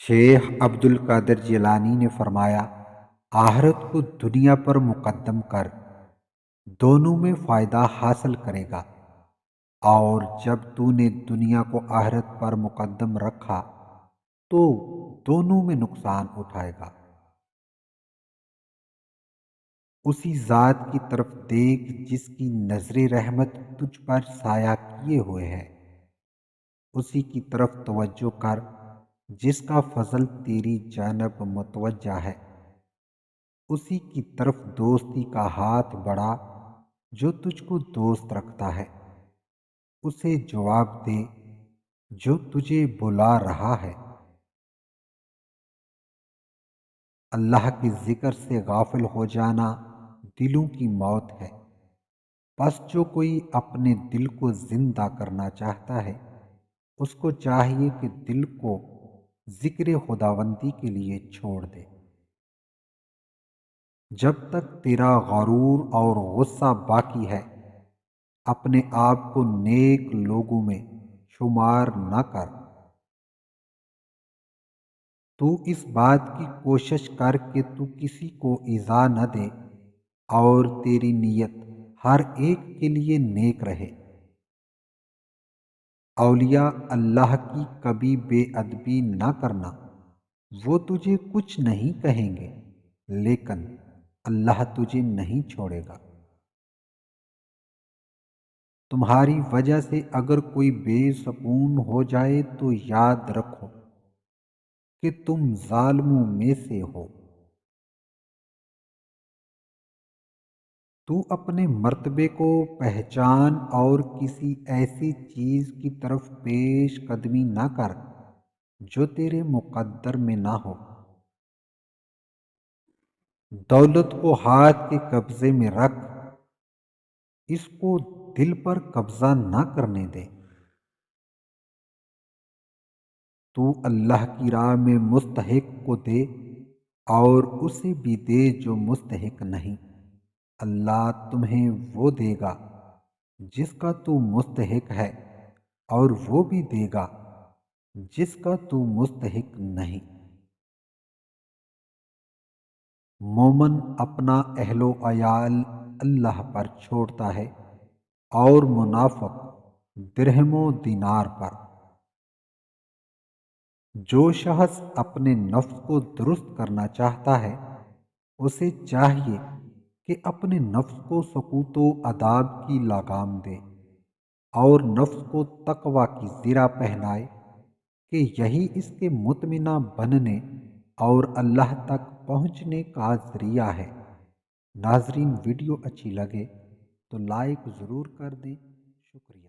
شیخ عبد القادر جیلانی نے فرمایا، آخرت کو دنیا پر مقدم کر، دونوں میں فائدہ حاصل کرے گا، اور جب تو نے دنیا کو آخرت پر مقدم رکھا تو دونوں میں نقصان اٹھائے گا۔ اسی ذات کی طرف دیکھ جس کی نظر رحمت تجھ پر سایہ کیے ہوئے ہے، اسی کی طرف توجہ کر جس کا فضل تیری جانب متوجہ ہے، اسی کی طرف دوستی کا ہاتھ بڑھا جو تجھ کو دوست رکھتا ہے، اسے جواب دے جو تجھے بلا رہا ہے۔ اللہ کے ذکر سے غافل ہو جانا دلوں کی موت ہے، پس جو کوئی اپنے دل کو زندہ کرنا چاہتا ہے اس کو چاہیے کہ دل کو ذکر خداوندی کے لیے چھوڑ دے۔ جب تک تیرا غرور اور غصہ باقی ہے، اپنے آپ کو نیک لوگوں میں شمار نہ کر۔ تو اس بات کی کوشش کر کہ تو کسی کو ایذا نہ دے اور تیری نیت ہر ایک کے لیے نیک رہے۔ اولیاء اللہ کی کبھی بے ادبی نہ کرنا، وہ تجھے کچھ نہیں کہیں گے لیکن اللہ تجھے نہیں چھوڑے گا۔ تمہاری وجہ سے اگر کوئی بے سکون ہو جائے تو یاد رکھو کہ تم ظالموں میں سے ہو۔ تو اپنے مرتبے کو پہچان اور کسی ایسی چیز کی طرف پیش قدمی نہ کر جو تیرے مقدر میں نہ ہو۔ دولت کو ہاتھ کے قبضے میں رکھ، اس کو دل پر قبضہ نہ کرنے دے۔ تو اللہ کی راہ میں مستحق کو دے اور اسے بھی دے جو مستحق نہیں۔ اللہ تمہیں وہ دے گا جس کا تو مستحق ہے، اور وہ بھی دے گا جس کا تو مستحق نہیں۔ مومن اپنا اہل و عیال اللہ پر چھوڑتا ہے اور منافق درہم و دینار پر۔ جو شخص اپنے نفس کو درست کرنا چاہتا ہے اسے چاہیے کہ اپنے نفس کو سکوت و اداب کی لگام دے اور نفس کو تقوی کی زرہ پہنائے کہ یہی اس کے مطمئنہ بننے اور اللہ تک پہنچنے کا ذریعہ ہے۔ ناظرین، ویڈیو اچھی لگے تو لائک ضرور کر دیں۔ شکریہ۔